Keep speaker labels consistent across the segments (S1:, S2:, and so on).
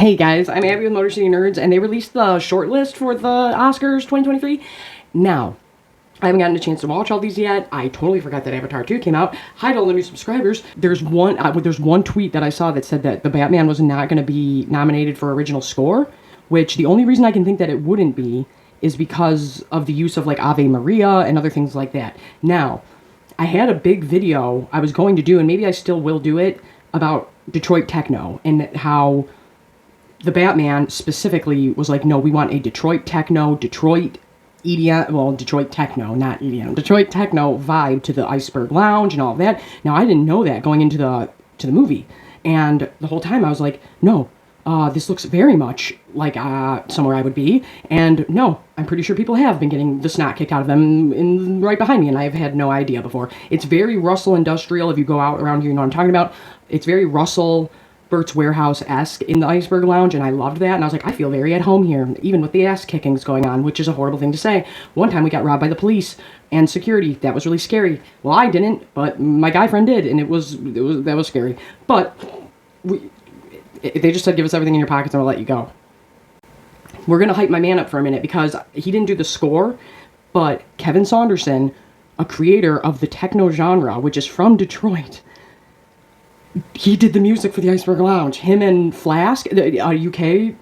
S1: Hey guys, I'm Abby with Motor City Nerds, and they released the shortlist for the Oscars 2023. Now, I haven't gotten a chance to watch all these yet. I totally forgot that Avatar 2 came out. Hi to all the new subscribers. There's one tweet that I saw that said that the Batman was not going to be nominated for original score, which the only reason I can think that it wouldn't be is because of the use of like Ave Maria and other things like that. Now, I had a big video I was going to do, and maybe I still will do it, about Detroit techno and how the Batman specifically was like, no, we want a Detroit techno, Detroit EDM, well, Detroit techno, not EDM, Detroit techno vibe to the Iceberg Lounge and all of that. Now, I didn't know that going into the movie, and the whole time I was like, no, this looks very much like somewhere I would be, and no, I'm pretty sure people have been getting the snot kicked out of them right behind me, and I've had no idea before. It's very Russell Industrial. If you go out around here, you know what I'm talking about. It's very Russell Bert's Warehouse-esque in the Iceberg Lounge, and I loved that, and I was like, I feel very at home here, even with the ass kickings going on, which is a horrible thing to say. One time we got robbed by the police and security. That was really scary. Well, I didn't, but my guy friend did, and that was scary. But they just said, give us everything in your pockets and we'll let you go. We're gonna hype my man up for a minute, because he didn't do the score, but Kevin Saunderson, a creator of the techno genre, which is from Detroit, he did the music for the Iceberg Lounge. Him and Flask, a UK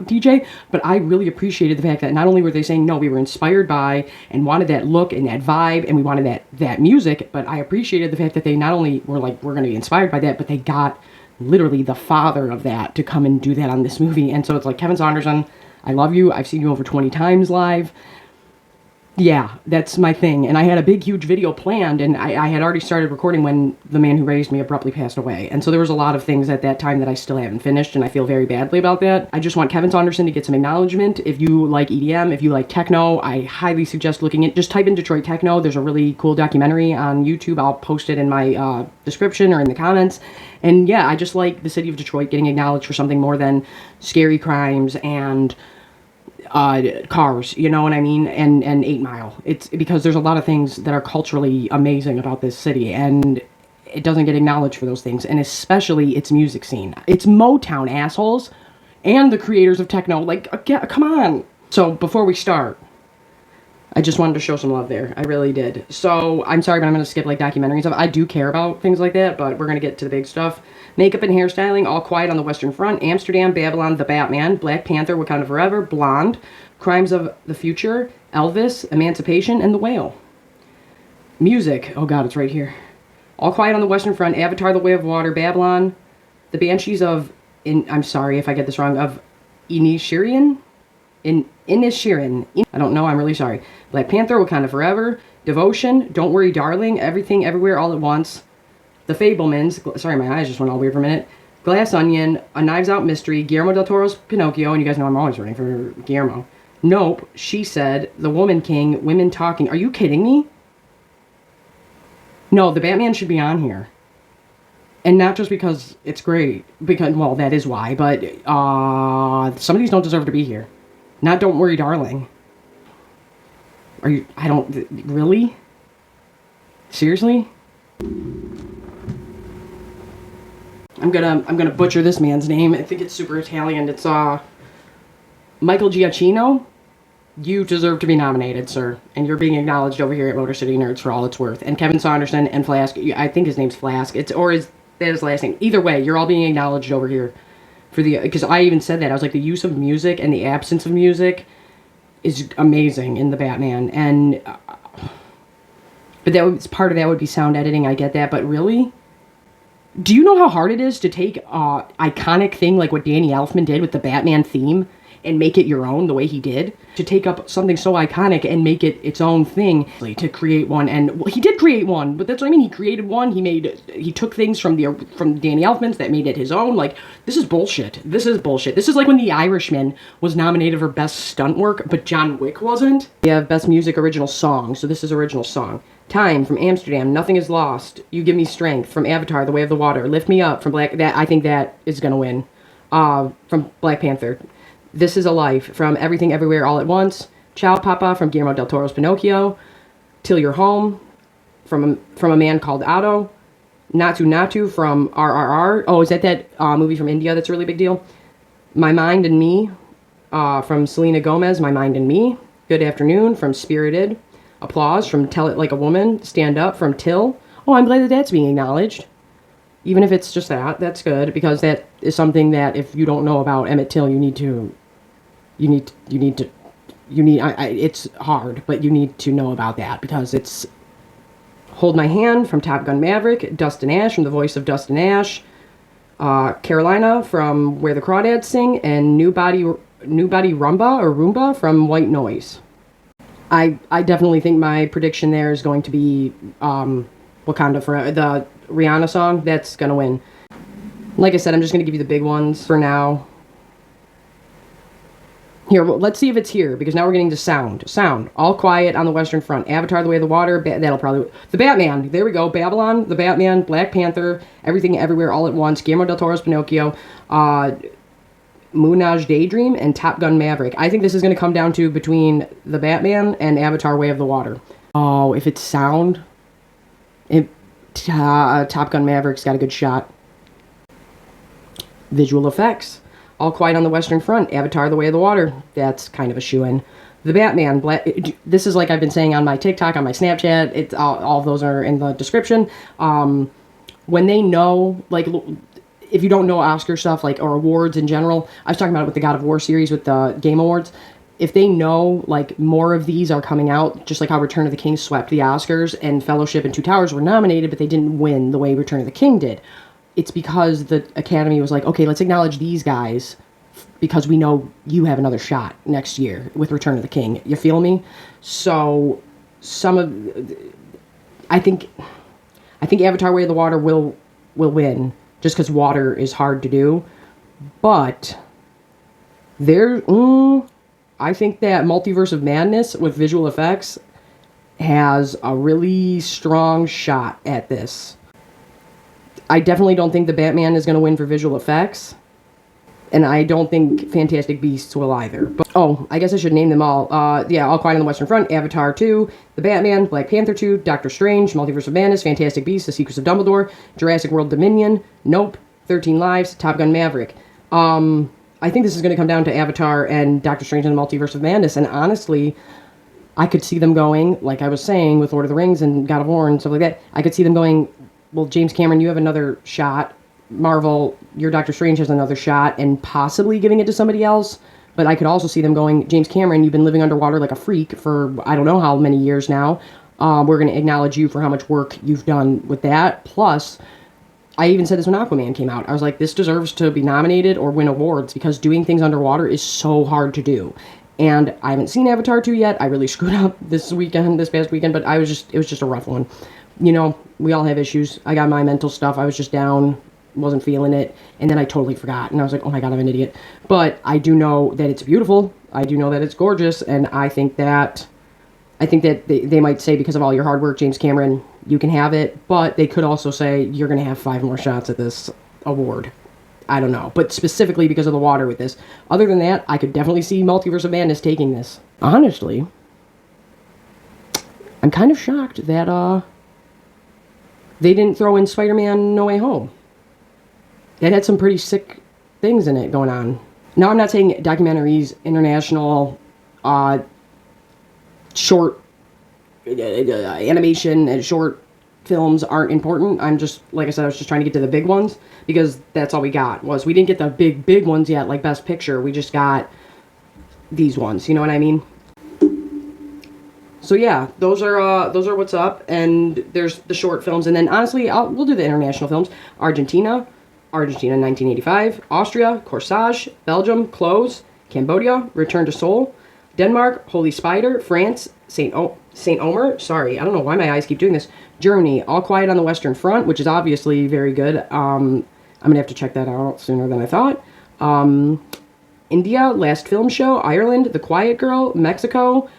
S1: DJ. But I really appreciated the fact that not only were they saying, no, we were inspired by and wanted that look and that vibe, and we wanted that music, but I appreciated the fact that they not only were like, we're going to be inspired by that, but they got literally the father of that to come and do that on this movie. And so it's like, Kevin Saunderson, I love you. I've seen you over 20 times live. Yeah, that's my thing. And I had a big, huge video planned, and I had already started recording when the man who raised me abruptly passed away. And so there was a lot of things at that time that I still haven't finished, and I feel very badly about that. I just want Kevin Saunderson to get some acknowledgement. If you like EDM, if you like techno, I highly suggest looking at, just type in Detroit techno. There's a really cool documentary on YouTube. I'll post it in my description or in the comments. And yeah, I just like the city of Detroit getting acknowledged for something more than scary crimes and cars, you know what I mean, and 8 Mile. It's because there's a lot of things that are culturally amazing about this city, and it doesn't get acknowledged for those things, and especially its music scene. It's Motown, assholes, and the creators of techno. Like, come on. So before we start, I just wanted to show some love there. I really did. So I'm sorry, but I'm going to skip like documentary stuff. I do care about things like that, but we're going to get to the big stuff. Makeup and hairstyling, All Quiet on the Western Front, Amsterdam, Babylon, The Batman, Black Panther, Wakanda Forever, Blonde, Crimes of the Future, Elvis, Emancipation, and The Whale. Music, oh god, it's right here. All Quiet on the Western Front, Avatar, The Way of Water, Babylon, The Banshees of, I'm sorry if I get this wrong, of Inisherin? Inisherin. I don't know, I'm really sorry. Black Panther, Wakanda Forever, Devotion, Don't Worry Darling, Everything Everywhere All at Once, The Fablemans, sorry, my eyes just went all weird for a minute, Glass Onion, A Knives Out Mystery, Guillermo del Toro's Pinocchio, and you guys know I'm always rooting for Guillermo. Nope, She Said, The Woman King, Women Talking. Are you kidding me? No, the Batman should be on here. And not just because it's great, because, well, that is why, but some of these don't deserve to be here. Not Don't Worry Darling. Are you, I don't, really? Seriously? I'm gonna butcher this man's name. I think it's super Italian. It's Michael Giacchino. You deserve to be nominated, sir, and you're being acknowledged over here at Motor City Nerds for all it's worth. And Kevin Saunderson and Flask. I think his name's Flask. Is that his last name? Either way, you're all being acknowledged over here for the, because I even said that. I was like, the use of music and the absence of music is amazing in the Batman. And but that was, part of that would be sound editing. I get that, but really. Do you know how hard it is to take an iconic thing like what Danny Elfman did with the Batman theme and make it your own the way he did? To take up something so iconic and make it its own thing, to create one. And well, he did create one, but that's what I mean. He created one. He took things from Danny Elfman's that made it his own. Like, this is bullshit. This is bullshit. This is like when The Irishman was nominated for Best Stunt Work, but John Wick wasn't. We have Best Music Original Song, so this is Original Song. Time from Amsterdam, Nothing Is Lost, You Give Me Strength from Avatar, The Way of the Water, Lift Me Up from I think that is gonna win. From Black Panther, This Is a Life from Everything Everywhere All at Once, Ciao Papa from Guillermo del Toro's Pinocchio, Till You're Home from A Man Called Otto, Natu Natu from RRR. Oh, is that movie from India that's a really big deal? My Mind and Me from Selena Gomez, My Mind and Me. Good Afternoon from Spirited. Applause from Tell It Like a Woman. Stand Up from Till. Oh, I'm glad that that's being acknowledged. Even if it's just that, that's good, because that is something that if you don't know about Emmett Till, it's hard, but you need to know about that, because it's Hold My Hand from Top Gun Maverick, Dustin Ash from the voice of Dustin Ash, Carolina from Where the Crawdads Sing, and New Body Roomba from White Noise. I definitely think my prediction there is going to be Wakanda Forever, the Rihanna song. That's gonna win. Like I said, I'm just gonna give you the big ones for now. Here, well, let's see if it's here, because now we're getting to sound. Sound. All Quiet on the Western Front. Avatar, The Way of the Water. That'll probably... The Batman. There we go. Babylon, The Batman, Black Panther, Everything Everywhere All at Once, Guillermo del Toro's Pinocchio, Moonage Daydream, and Top Gun Maverick. I think this is going to come down to between The Batman and Avatar, Way of the Water. Oh, if it's sound... Top Gun Maverick's got a good shot. Visual effects. All Quiet on the Western Front, Avatar, The Way of the Water. That's kind of a shoo-in. The Batman, this is like I've been saying on my TikTok, on my Snapchat. It's all of those are in the description. When they know, like, if you don't know Oscar stuff, like, or awards in general, I was talking about it with the God of War series with the Game Awards. If they know, like, more of these are coming out, just like how Return of the King swept the Oscars and Fellowship and Two Towers were nominated, but they didn't win the way Return of the King did. It's because the Academy was like, okay, let's acknowledge these guys because we know you have another shot next year with Return of the King. You feel me? So I think Avatar: Way of the Water will win just because water is hard to do. But I think that Multiverse of Madness with visual effects has a really strong shot at this. I definitely don't think the Batman is going to win for visual effects. And I don't think Fantastic Beasts will either. But, I guess I should name them all. All Quiet on the Western Front, Avatar 2, The Batman, Black Panther 2, Doctor Strange, Multiverse of Madness, Fantastic Beasts, The Secrets of Dumbledore, Jurassic World Dominion, Nope, 13 Lives, Top Gun Maverick. I think this is going to come down to Avatar and Doctor Strange and the Multiverse of Madness. And honestly, I could see them going, like I was saying, with Lord of the Rings and God of War and stuff like that. I could see them going, well, James Cameron, you have another shot. Marvel, your Doctor Strange has another shot, and possibly giving it to somebody else. But I could also see them going, James Cameron, you've been living underwater like a freak for I don't know how many years now. We're going to acknowledge you for how much work you've done with that. Plus, I even said this when Aquaman came out. I was like, this deserves to be nominated or win awards because doing things underwater is so hard to do. And I haven't seen Avatar 2 yet. I really screwed up this past weekend, but it was just a rough one. You know, we all have issues. I got my mental stuff. I was just down, wasn't feeling it, and then I totally forgot. And I was like, oh my God, I'm an idiot. But I do know that it's beautiful. I do know that it's gorgeous, and I think that they might say because of all your hard work, James Cameron, you can have it. But they could also say you're going to have 5 more shots at this award. I don't know. But specifically because of the water with this. Other than that, I could definitely see Multiverse of Madness taking this. Honestly, I'm kind of shocked that they didn't throw in Spider-Man No Way Home. It had some pretty sick things in it going on. Now, I'm not saying documentaries, international, short animation and short films aren't important. I'm just, like I said, I was just trying to get to the big ones because that's all we got. We didn't get the big ones yet, like Best Picture. We just got these ones. You know what I mean? So yeah, those are what's up. And there's the short films, and then honestly, we'll do the international films. Argentina 1985, Austria, Corsage, Belgium, Close, Cambodia, Return to Seoul, Denmark, Holy Spider, France, Saint Omer, sorry, I don't know why my eyes keep doing this, Germany, All Quiet on the Western Front, which is obviously very good. I'm going to have to check that out sooner than I thought. India, Last Film Show, Ireland, The Quiet Girl, Mexico,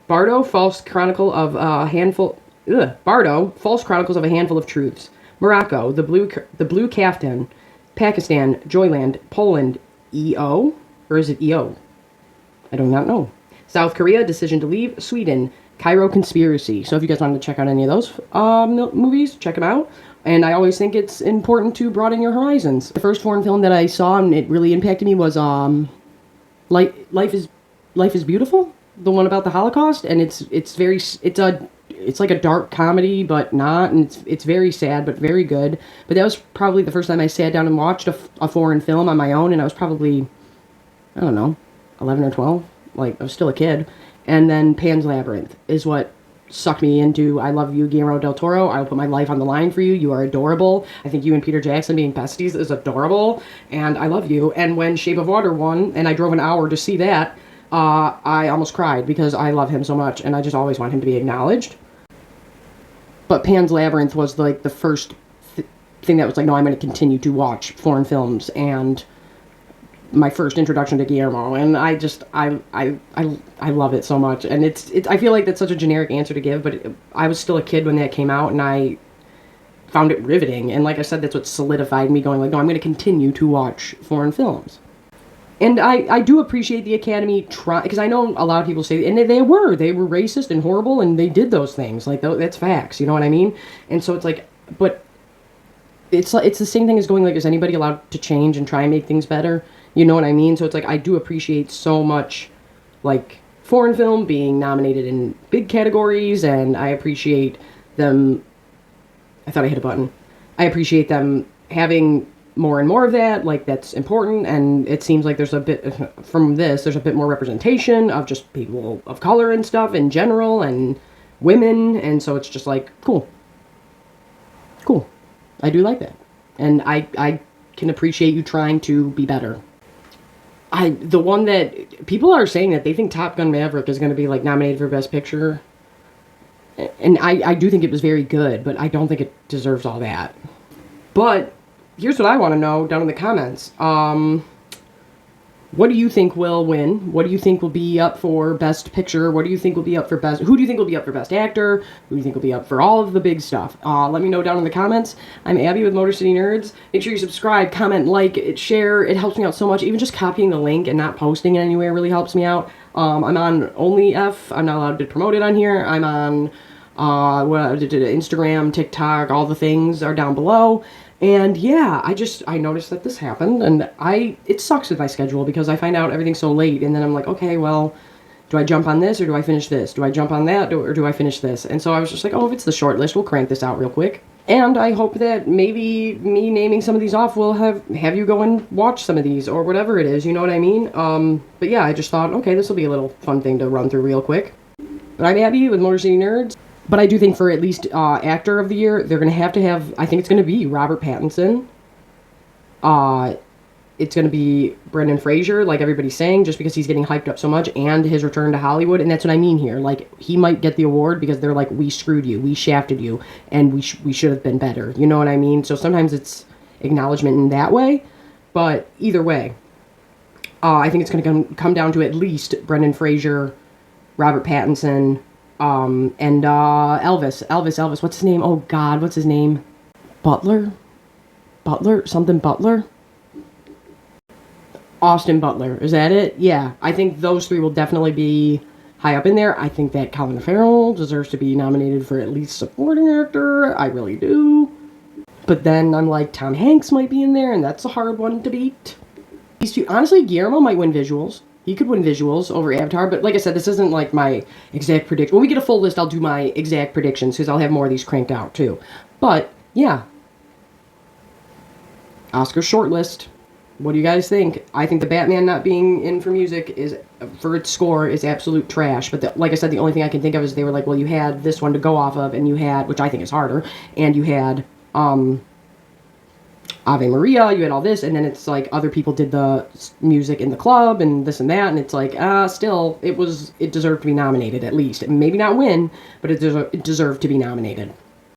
S1: Bardo, False Chronicles of a Handful of Truths. Morocco, the Blue Caftan, Pakistan, Joyland, Poland, EO, or is it EO? I do not know. South Korea, Decision to Leave, Sweden, Cairo Conspiracy. So if you guys wanted to check out any of those movies, check them out. And I always think it's important to broaden your horizons. The first foreign film that I saw and it really impacted me was Life is Beautiful, the one about the Holocaust, and it's like a dark comedy, but not, and it's very sad, but very good. But that was probably the first time I sat down and watched a foreign film on my own, and I was probably, I don't know, 11 or 12. Like, I was still a kid. And then Pan's Labyrinth is what sucked me into I love you, Guillermo del Toro. I will put my life on the line for you. You are adorable. I think you and Peter Jackson being besties is adorable, and I love you. And when Shape of Water won, and I drove an hour to see that, I almost cried because I love him so much, and I just always want him to be acknowledged. But Pan's Labyrinth was like the first thing that was like, no, I'm going to continue to watch foreign films, and my first introduction to Guillermo, and I love it so much. And it's I feel like that's such a generic answer to give, but I was still a kid when that came out, and I found it riveting. And like I said, that's what solidified me going like, no, I'm going to continue to watch foreign films. And I do appreciate the Academy because I know a lot of people say, and they were racist and horrible, and they did those things. Like, that's facts, you know what I mean? And so it's like, but it's the same thing as going like, is anybody allowed to change and try and make things better? You know what I mean? So it's like, I do appreciate so much, like, foreign film being nominated in big categories, and I appreciate them, I thought I hit a button. I appreciate them having more and more of that, like, that's important, and it seems like there's a bit, from this, there's a bit more representation of just people of color and stuff in general, and women, and so it's just like, cool. Cool. I do like that. And I can appreciate you trying to be better. The one that people are saying that they think Top Gun Maverick is going to be like nominated for Best Picture, and I do think it was very good, but I don't think it deserves all that. But here's what I want to know down in the comments. What do you think will win? What do you think will be up for Best Picture? What do you think will be up for Best... Who do you think will be up for Best Actor? Who do you think will be up for all of the big stuff? Let me know down in the comments. I'm Abby with Motor City Nerds. Make sure you subscribe, comment, like, share. It helps me out so much. Even just copying the link and not posting it anywhere really helps me out. I'm on OnlyF. I'm not allowed to promote it on here. I'm on Instagram, TikTok, all the things are down below. And yeah, I noticed that this happened, and it sucks with my schedule because I find out everything so late, and then I'm like, okay, well, do I jump on this or do I finish this? Do I jump on that or do I finish this? And so I was just like, oh, if it's the short list, we'll crank this out real quick. And I hope that maybe me naming some of these off will have you go and watch some of these or whatever it is, you know what I mean? But yeah, I just thought, okay, this will be a little fun thing to run through real quick. But I'm Abby with Motor City Nerds. But I do think for at least Actor of the Year, they're going to have, I think it's going to be Robert Pattinson. It's going to be Brendan Fraser, like everybody's saying, just because he's getting hyped up so much, and his return to Hollywood. And that's what I mean here. Like, he might get the award because they're like, we screwed you, we shafted you, and we should have been better. You know what I mean? So sometimes it's acknowledgement in that way. But either way, I think it's going to come down to at least Brendan Fraser, Robert Pattinson, and Elvis, what's his name? Oh God, what's his name? Butler? Something Butler? Austin Butler, is that it? Yeah, I think those three will definitely be high up in there. I think that Colin Farrell deserves to be nominated for at least supporting actor. I really do. But then I'm like, Tom Hanks might be in there, and that's a hard one to beat. These two, honestly, Guillermo might win visuals. He could win visuals over Avatar, but like I said, this isn't like my exact prediction. When we get a full list, I'll do my exact predictions, because I'll have more of these cranked out, too. But, yeah. Oscar shortlist. What do you guys think? I think the Batman not being in for music for its score is absolute trash. But like I said, the only thing I can think of is they were like, well, you had this one to go off of, and you had, which I think is harder, and you had, Ave Maria, you had all this, and then it's like other people did the music in the club and this and that, and it's like, still, it deserved to be nominated at least. Maybe not win, but it deserved to be nominated.